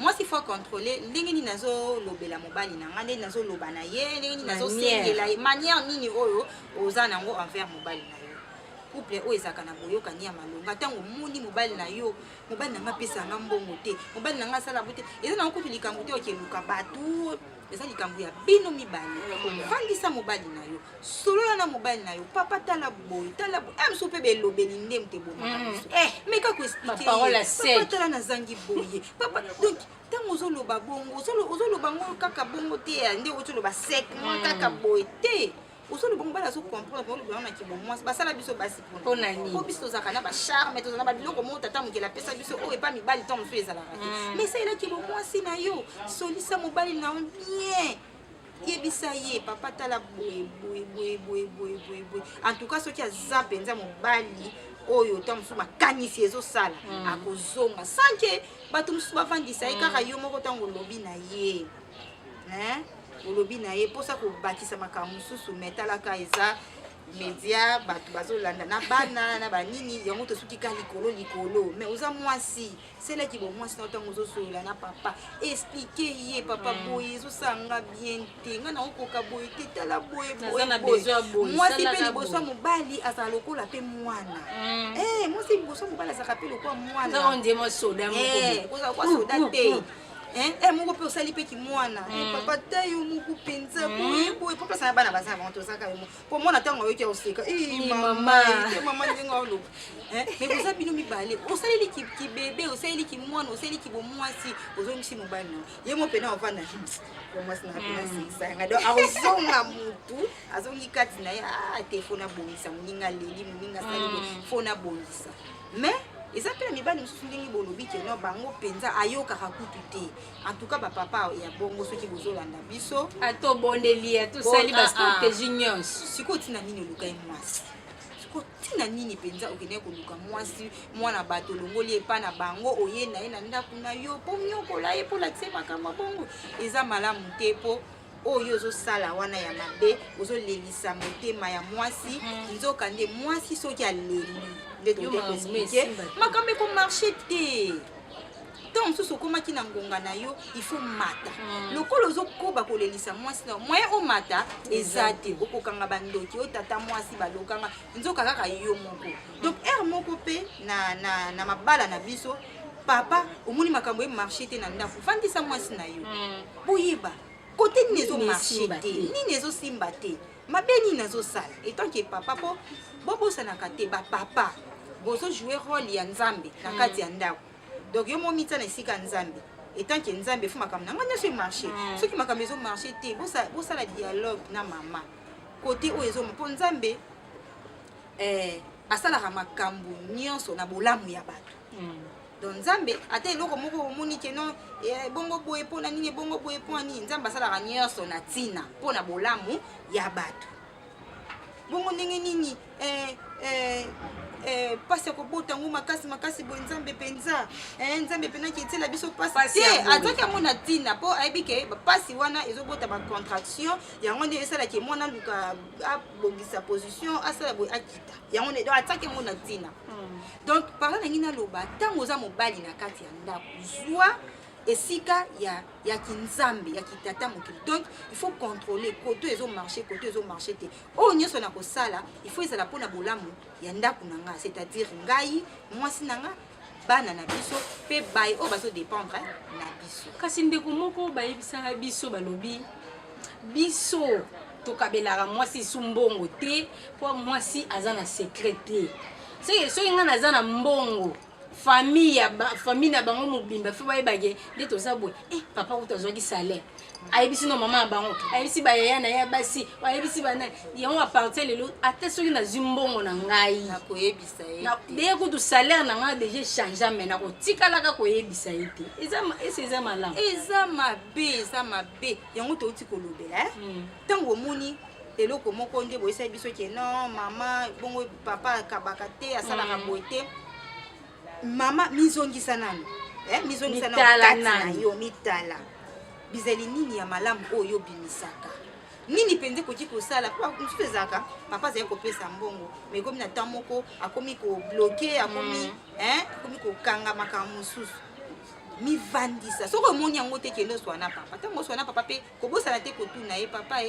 mwasi faut contrôler ndenge ni nazo lobela mobali na ngande nazo loba na ye ndenge ni nazo sengela manière nini oyo oza nango envers mobali na yo. Couple oyo ezaka na boyokani ya malonga ntango moni mobali na yo mobali na nga pesa nga mbongo te mobali na nga asala bote eza na kutu likambo te okeluka batu eza likambo ya bino mibali vandisa mobali na yo solola na mobali na yo papa tala boy mso mpe belobeli nde mte bomaka biso meka koexplike papa tala na zangi boye papa donc ntango ozoloba bongo ozoloba ngo kaka bongo te nde ozoloba sek mwa kaka boye te osolo bongo bala so comprendre ko lobana ki bon moi basala biso basi pona nini ko biso zakana ba charme to zana ba biloko mo tata mukela pesa biso o epa mibali to mso ezala mais ça ila ki bon moi si na yo solisa mobali na bien yebisa ye papa tala boye en tout cas soki aza penza mobali oyo to mso makanisi ezosala akozonga sanke bato mso bavandisa ye kaka yo moko tango lobi na ye olobi na ye posa ko bakisa makambo susu metalaka eza média bato bazolanda na bana na banini yango tosukika likolo mais oza mwasi seleki bo mwasi na ntango ozosolola na papa explique ye papa boye ezosanga bien te nga na okoka boye te tala boye mwasi mpe liboso ya mobali azala lokola mpe mwana mwasi liboso ya mobali azalaka mpe lokola mwana kwa soda te moko mpe osali mpe kimwana papa ta yo moko mpenza boye po place na bana baza bango tozaka yo po mwana ntango ayoki oseka mama ndenge oloba mais boza bino mibale osaleli kibebe osaleli kimwana osaleli kibomwasi ozongisi mobali na ye mo pena ovanda mwasi na pena seisanga donc azonga mutu azongi kati na ye te fo nabongisa moninga leli moninga asali fo nabongisa mais eza mpe na mibali mosusu ndenge bolobi keno bango mpenza ayokaka kutu te en tout cas bapapa ya bongo soki bozolanda biso atobondeli atosali bastratégie nyonso sikoyo ntina nini oluka ye mwasi sikoyo ntina nini mpenza okende koluka mwasi mwana bato olongoli epa na bango oye na ye na ndako na yo mpo nyokola ye mpo lakise makambo bongo eza malamu te mpo oyo ozosala wana ya mabe ozolelisa motema ya mwasi nzoka nde mwasi soki aleli nde tote koexplike makambo ekomarche te ntango mosusu okomaki na ngonga na yo ifo mata lokolo ozokoba kolelisa mwasi na moyen omata eza te okokanga bandoki oyo tata mwasi balokanga nzoka kaka yo moko donc ere moko mpe na mabala na biso papa omoni makambo emarche te na ndako fandisa mwasi na yo boyeba kote nini ezomarche te nini ezosimba te mabe nini azosala etanke papa mpo bobosanaka te bapapa bozojoue role ya nzambe na kati ya ndako donc yo momita na esika nzambe etanke nzambe fo makambo nanga nyonso emarche soki makambo ezomarche te bosala dialogue na mama kote oyo ezoma mpo nzambe asalaka makambo nyonso na bolamu ya bato donc nzambe ata eloko moko omoni keno bongo boye mpo na nini bongo boye mpo na nini nzambe asalaka nyonso na ntina mpo na bolamu ya bato bongo ndenge nini pasi ya kobota ngu makasi boye nzambe mpenza nzambe mpenaki etiela biso pasi te azaki yango na ntina mpo ayebi ke pasi wana ezobota bacontraction yango nde esalaki mwana luka abongisa position asala boye akita yango nde atiaki yango na ntina donc parla na ngi naloba ntango oza mobali na kati ya ndako zwa esika ya kinzambe ya kitata mokili donc il faut contrôler koto ezomarche te oyo nyonso na kosala il faut ezala mpona bolamu ya ndako na nga c'est-à-dire ngai mwasi na nga bana na biso mpe baye oyo bazodépendre na biso kasi ndeko moko bayebisaka biso balobi biso tokabelaka mwasi su mbongo te mpo mwasi aza na secret te soki nga naza na mbongo famille na bango mobimba fe bayebake nde toza boye papa kuta azwaki salaire ayebisi no mama ya bango ayebisi bayaya na ye basi ayebisi banani yango apartir lelo ate soki nazwi mbongo na ngai nakoyebisa ye deye kutu salaire na ngai deja change me nakotikalaka koyebisa ye te eza malamu eza mabe yango touti kolobela ntango omoni eloko moko nde boyesai biso ke non mama bongo papa akabaka te asalaka boye te mama mizongisa nano mizongisa kati na yo mitala bizali nini ya malamu oyo bimisaka nini mpenza koki kosala mosusu ezalaka papa azali kopesa mbongo mais ekomi na ntan moko akomi kobloke akomi kokanga makambo mosusu mivandisa soki omoni yango te kende oswana papa ntango oswana papa mpe kobosana te kotuna ye papa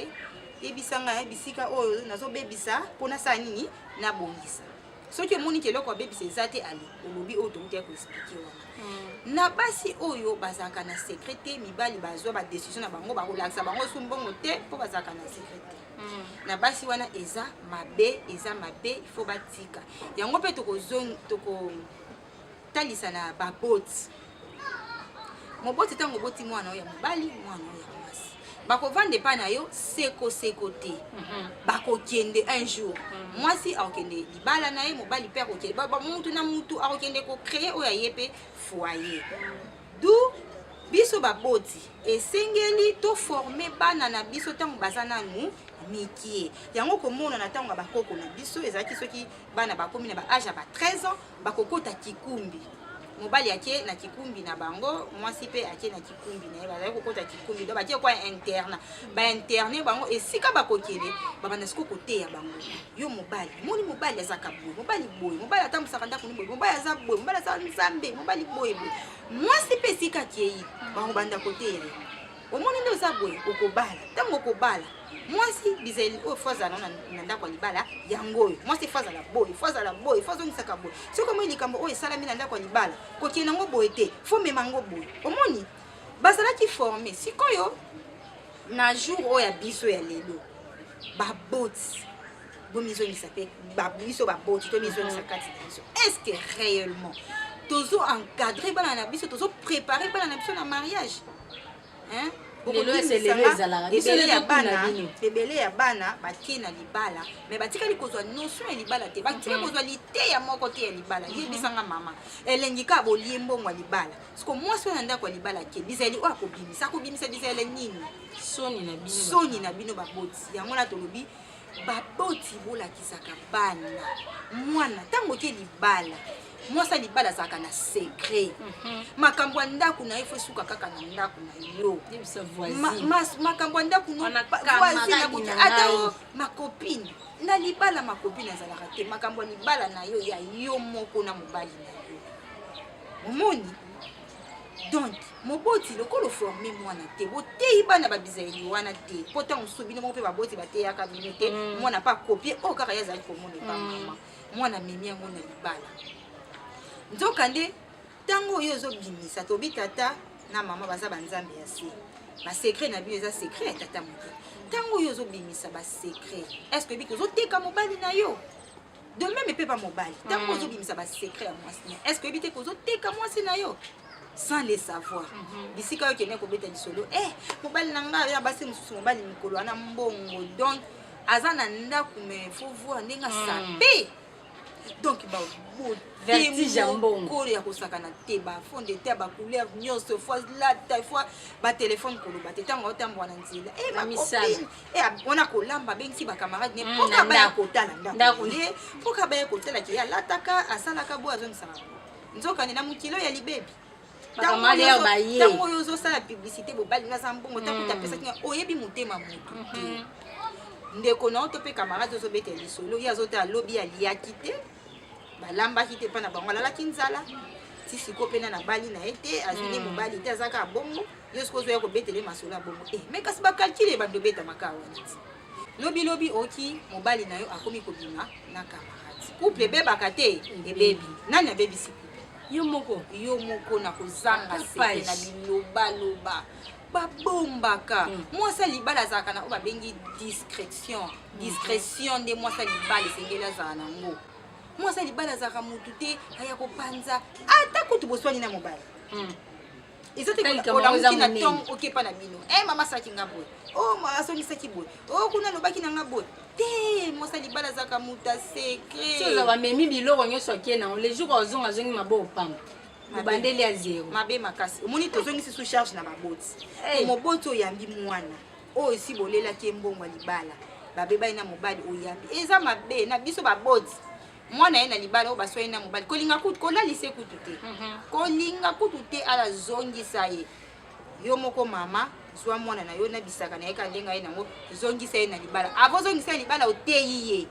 yebisanga bisika oyo nazobebisa mpo nasala nini nabongisa soki omoni keloko abebisa eza te ali olobi oyo tokuti ya koexplike wana na basi oyo bazalaka na secret te mibali bazwa badecision na bango bakolakisa bango su mbongo te mpo bazalaka na secret te na basi wana eza mabe ifo batika yango mpe tokotalisa na baboti moboti ntango oboti mwana oyo ya mobali mwana oyo ya mwasi bakovanda epai na yo seko te bakokende un jour mwasi akokende libala na ye mobali mpe akokende mutu na mutu akokende kocreye oyo aye mpe foyer du biso baboti esengeli toforme bana na biso ntango baza nanu mikie yango komona na ntango ya bakoko na biso ezalaki soki bana bakomi na baage ya ba 13 ans bakokota kikumbi mobali ake na kikumbi na bango mwasi pe ake na kikumbi na ye bazali kokota kikumbi do batie kwa interna bainterne bango esika bakokele babanda siko koteya bango yo mobali moni mobali azaka boye mobali atambusaka ndako ni boye mobali aza boye mobali aza nzambe mobali boye mwasi pe esika akei bango banda koteya omoni nde oza boye okobala ntango okobala mwasi bizeli oyo fo azala na ndako ya libala yango oyo mwasi fo azala boye fo azongisaka boye soki omoi likambo oyo esalami na ndako ya libala kokende nango boye te fo mema yango boye omoni bazalaki forme sikoyo na jour oyo ya biso ya lelo baboti bomizongisa mpe biso baboti to mizongisa kati na biso est-ce que réellement tozo encadré bana na biso tozo préparé bana na biso na mariage hein ebele ya bana batie na libala me batikali kozwa notion ya libala te batika kozwa liteya moko te ya libala yebisanga mama elengi ka bolie mbongo ya libala siko mwasi oyo na ndako ya libala ke bizali oyo akobimisa bizele nini soni na bino baboti yango na tolobi baboti bolakisaka bana mwana ntango ke libala mwasa libala azalaka na secret makambo ya ndako na ye fo esuka kaka na ndako na yo makambo ya ndako ata makopine na libala makopine azalaka te makambo ya libala na yo ya yo moko na mobali na yo omoni donc moboti lokolo forme mwana te boteyi bana babizeli wana te po ntango mosusu bino moko mpe baboti bateyaka bino te mwana pa kopie oyo kaka ye azali komona epa mama mwana memi yango na libala nzokande ntango oyo ozobimisa tobi tata na mama baza banzambe ya se basekret na bino eza sekret ya tata moke ntango oyo ozobimisa basekret estce oyebi kozoteka mobali na yo de même epe ba mobali ntango ozobimisa basekret ya mwasi na estce oyebi te kozoteka mwasi na yo sans le savoir bisika oyo kende kobeta lisolo mobali na ngai ya basi mosusu mobali mikolo wana mbongo donc aza na ndako me faut voir ndenge asape donc vertige ya mbongo ya kosakana te bafonde te bacouleur nyonso fois lata fois batelefone koloba te ntango otambola na nzela wana kolamba bengisi bacamarade ne mpoka baya kotala ndako ye mpoka baya kotala ke alataka asalaka boye azongisaka nzokande na mokilo ya libebi ntango oyo ozosala publicité bobali naza mbongo ntango utapesaki oyebi motema motu te ndeko na oto mpe camarade ozobetela lisolo ye azotala lobi aliaki te balambaki te mpa na bango alalaki nzala ti siko mpena na bali na ye te azwini mobali te azaka abongo yo siko ozoya kobetele masolo ya bongo me kasi bakalkile bando beta maka wana ti lobilobi oki mobali na yo akomi kobima na camarade couple ebebaka te ebebi nani abebisi yo moko na kozanga seke na bilobaloba babombaka mwasa libala azalaka na oyo babengi discrétion nde mwasa libala esengeli azala nango mwasa libala azalaka mutu te aya kopanza ata kutu boswani na mobali ezotolamuki na ntongo okepa na bino mama asaki nga boye asongisaki boye kuna alobaki na nga boye te mwasa libala azalaka mutu asekre soza bamemi biloko nyonso akie nango le jour ozonga azongi mabo opamba mobandeli ya zero mabe makasi omoni tozongisi su charge na baboti moboti oyambi mwana oyo esi bolelaki mbongo ya libala babebai na mobali oyambi eza mabe na biso baboti mwana ye na libala oyo baswai na mobali kolinga kutu kolalise kutu te kolinga kutu te alazongisa ye yo moko mama zwa mwana na yo na bisaka na ye ka ndenga ye nango zongisa ye na libala avozongisa ye libala oteyi ye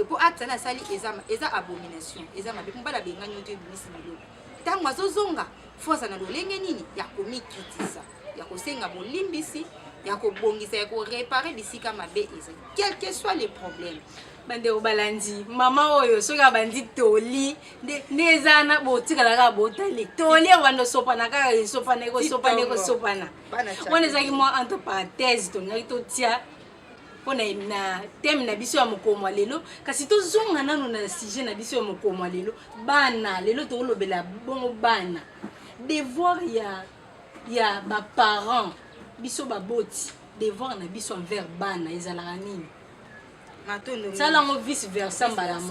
po acte na asali eza abomination eza mabe mobali abengani yo to ebimisi biloko ntango azozonga fo aza na lolenge nini ya komikritisa ya kosenga bolimbisi ya kobongisa ya korepare bisika mabe eza quel que soit le problème bandeko balandi mama oyo soki abandi toli nde eza na botikalaka botali toli abanda osopana kaka esopana ekosopana wana ezalaki mwa entre parenthèse tolingaki totia mpona na teme na biso ya mokomwa lelo kasi tozonga nano na sujet na biso ya mokomwa lelo bana lelo tokolobela bongo bana devoir ya baparent biso baboti devoir na biso envers bana ezalaka nini salango vice versa mbala mo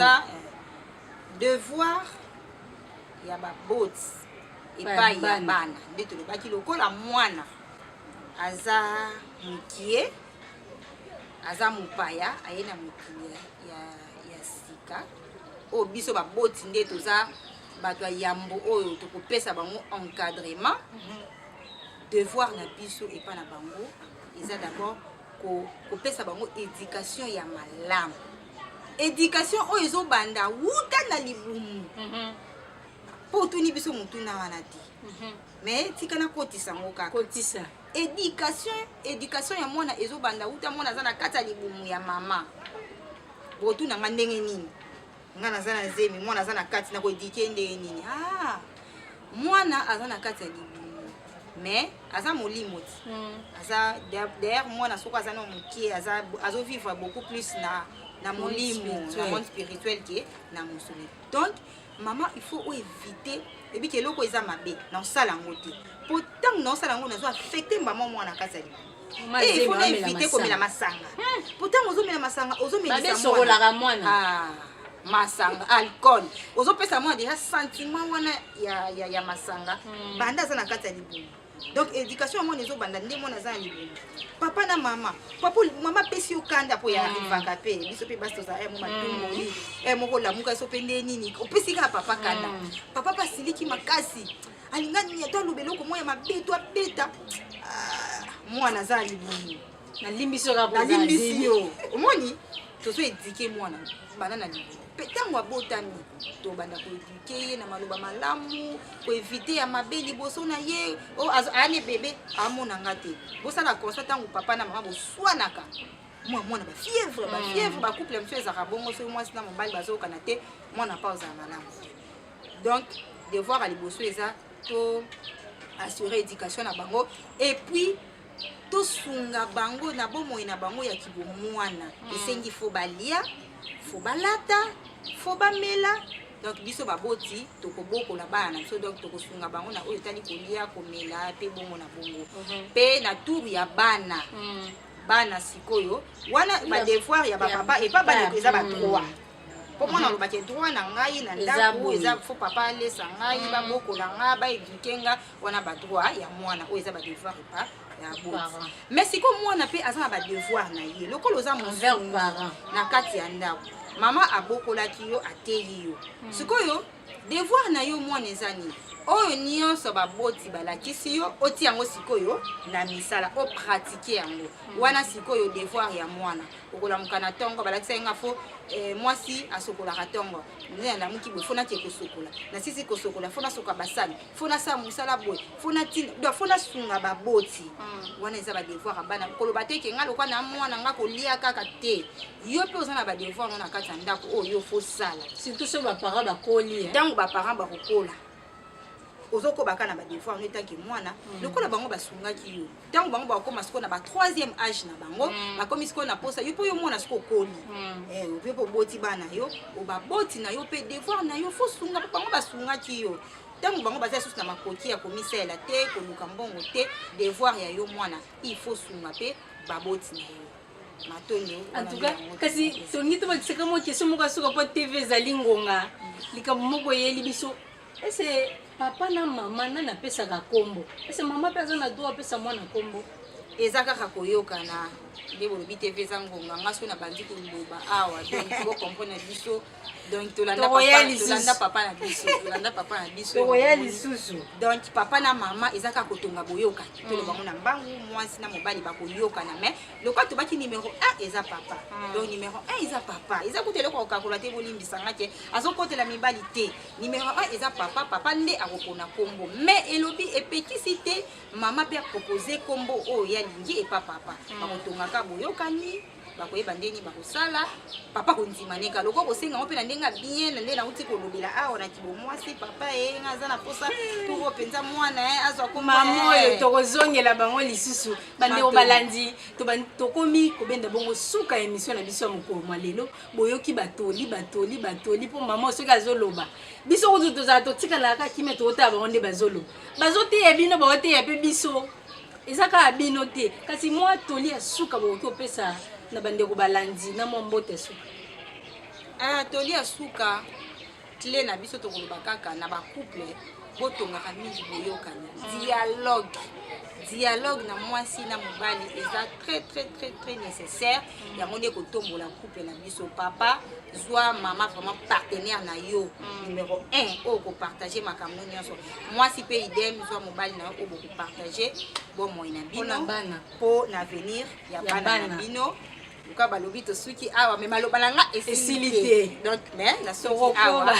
devoir ya baboti epai ya bana nde tolobaki lokola mwana aza mokie aza mopaya aye na mokili ya sika oyo biso baboti nde toza bato ya yambo oyo tokopesa bango encadrement devoir na biso epa na bango eza d'abord kopesa bango éducation ya malamu éducation oyo ezobanda wuta na libumu mpo otuni biso motuna wana te mais tika na kotisa ngo kaka kotisa éducation ya mwana ezobanda wuta mwana aza na kati ya libumu ya mama botuna nga ndenge nini nga naza na zemi mwana aza na kati na koédike ndenge nini mwana aza na kati ya libumu mais aza molimo ti aza d'ailleurs mwana soko aza na mokie azovivre beaucoup plus na molimo na monde spirituel ke na mosuni donc maman il faut éviter ebiki eloko eza mabe na osala yango te po ntango na osala yango nazo affecte mbama mwana kati ya libumu il faut éviter komela masanga po ntango ozomela masanga ozomelisa mwana masanga alcool ozopesa mwana déjà sentiment wana ya masanga banda aza na kati ya libumu donc éducation ya mwana ezobanda nde mwana aza na libumu papa na mama mama pesi yo kanda po ya rivaka pe biso pe basi toza mo matumoli moko lamuka so pe nde nini opesi kaka papa kanda papa pasiliki makasi alingani to lobeloko moya mabeto abeta mwana aza na libumu nalimbiso kaka nalimbisi yo omoni tozo éduquer mwana bana na libumu ntango abotami tobanda koéduke ye na maloba malamu koévite ya mabe liboso na ye ayani bebe amonanga te bosala constat ntango papa na mama boswanaka mwana bafièvre bacouple ya mosu ezaka bongo soki mwasi na mobali bazokana te mwana pa ozala malamu donc devoir ya liboso eza to assurer éducation na bango et puis tosunga bango na bomoi na bango ya kibomwana esengi fo balia fo balata fo bamela donc biso baboti tokobokola bana biso donc tokosunga bango na oyo etali kolia komela mpe bongo na bongo mpe na tour ya bana sikoyo wana badevoir ya bapapa epa bana eza ba3 po mwana alobaki droit na ngai na ndako eza fo papa alesa ngai babokola nga baéduke nga wana badroit ya mwana oyo eza badevoir epa ya boti mais sikoyo mwana mpe aza na badevoir na ye lokolo oza mosungu na kati ya ndako mama abokolaki yo ateli yo sikoyo devoir na yo mwana eza nini oyo nyonso baboti balakisi yo oti yango sikoyo na misala opratike yango wana sikoyo devoir ya mwana okolamuka na ntongo balakisa yenga fo mwasi asokolaka ntongo nde namuki boye fona te kosokola na sisi kosokola fona soka basali fona sa musala boye fona tina do fona sunga baboti wana eza ba devoir ya bana koloba te ke nga lokwa na mwana nga kolia kaka te yo pe oza na ba devoir na kati ya ndako oyo fo sala surtout so ba parents bakoli ntango ba parents bakokola ozokobaka na badevoir no etanke mwana lokola bango basungaki yo ntango bango bakoma sikoyo na ba 3e âge na bango bakomi sikoyo na posa yo mpo yo mwana sikoyo okoli ope mpo oboti bana yo obaboti na yo mpe devoir na yo fo sunga mpo bango basungaki yo ntango bango baza susu na makoki ya komisala te koluka mbongo te devoir ya yo mwana il faut sunga mpe baboti na yo en tout cas kasi tolingi tobakisaka mo question moko asuka mpo tv ezali ngonga likambo moko eyeli biso ese papa na mama nani apesaka nkombo ese mama mpe aza na droit apesa mwana nkombo eza kaka koyokana nde bolobi tv eza ngonga nga so na bandi koloba awa donc bokomprendre biso donc tolanda papa na biso tokoya lisusu donc papa na mama eza kaka kotonga boyokani tolobango na mbangu mwasi na mobali bakoyokana mais lokwa tobaki numéro 1 eza papa donc numéro 1 eza papa eza kuta eloko kokakola te bolimbisanga te azokotela mibali te numéro 1 eza papa nde akopona nkombo mais elobi epekisi te mama mpe apropose nkombo oyo yalingi epa papa bakotongaka boyokani bakoyeba ndeni bakosala papa kondima neka loko kosenga ngo mpe na ndenge bien na nde nauti kolobela awa na kibo mwasi papa nga aza na posa turo mpenza mwana azwa mama oyo tokozongela bango lisusu bandeko balandi tokomi kobenda bongo suka émission na biso ya mokolo mwa lelo boyoki batoli mpo mama soki azoloba biso kutu tozala totikalaka kime tokotala bango nde bazoloba bazoteya bino baoteya mpe biso eza kaka bino te kasi mwa toli ya suka bokoki kopesa na bandeko balandi na mwa mbote suka toli ya suka clé na biso tokoloba kaka na bacouple botongaka mingi boyokana dialogue dialogue na mwasi na mobali eza très nécessaire. Yango nde kotombola couple na biso papa zwa mama vraiment partenaire na yo numéro 1 oyo kopartage makambo nyonso mwasi mpe idem zwa mobali na yo oyo bokopartage bomoi na bino mpo na avenir ya bana na bino. Luka balobi tosuki awa me maloba na nga esili te donc mais nasuki awa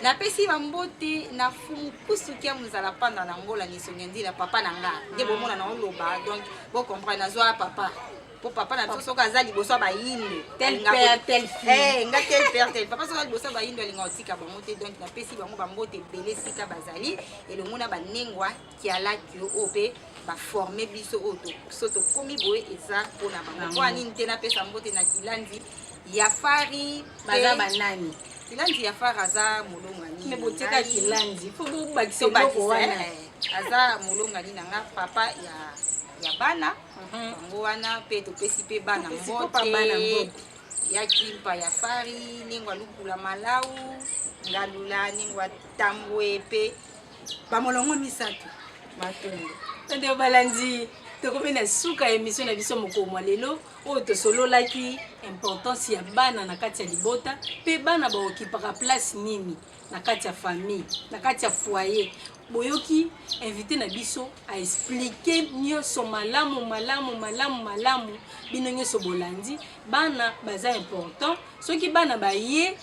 napesi bambote na fumu kusuki ya muzala panda na ngola nisongi ndila papa na nga nde bomona na oloba donc bocomprendre nazwa papa po papa na biso soki aza liboso bayindo tel père tel fille nga tel père tel papa soki aza liboso bayindo alinga otika bango te donc napesi bango bambote ebele esika bazali elongo na banengwa kialaki oyo mpe baforme biso oyo so tokomi boye eza mpona bango mpo anini te napesa mbote na kilandi ya fari baza banani kilandi ya fari aza molongani me botika kilandi fo bobakisa eloko wana aza molongani na nga papa ya bana bango wana mpe topesi mpe bana mbote ya kimpa ya fari ningwa lukula malau ngalula ningwa tambwe mpe bamolongo misato matondo tande balandi tokomi na suka émission na biso mokolo lelo oyo tosololaki importance ya bana na kati ya libota mpe bana baokipaka place nini na kati ya famille na kati ya foyer. Boyoki invité na biso a expliquer nyonso malamu bino nyonso bolandi bana baza important soki bana baye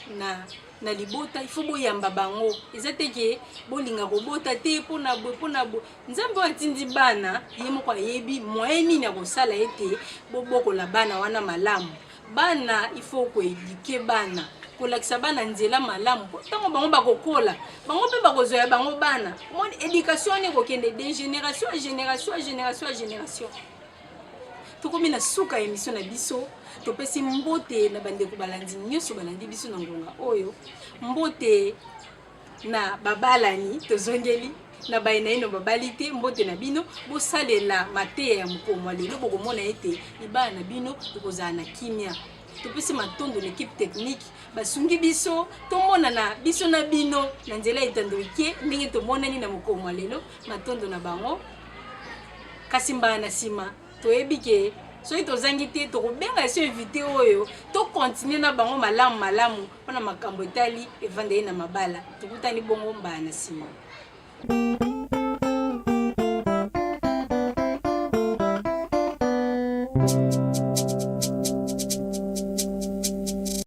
na libota il faut boyamba bango eza te ke bolinga kobota te pona bo nzambe atindi bana ye moko ayebi moyen nini ya kosala ete bobokola bana wana malamu bana il faut koéduke bana kolakisa bana nzela malamu ntango bango bakokola bango mpe bakozwa bango bana moni éducation wana ekokende de génération à génération. Tokomi na suka émission na biso topesi mbote na bandeko balandi nyonso balandi biso na ngonga oyo mbote na babalani tozongeli na bayina ino babali te mbote na bino bosalela mateya ya mokomo lelo bokomona ete libala na bino ekozala na kimia. Topesi matondo na équipe technique basungi biso tomonana biso na bino na nzela etandoke ndenge tomonani na mokomo lelo matondo na bango kasi mbala na nsima toyebi ke soki tozangi te tokobenga esi invité oyo tokontinue na bango malamu mpona makambo etali evanda ye na mabala tokutani bongo mbala na nsima.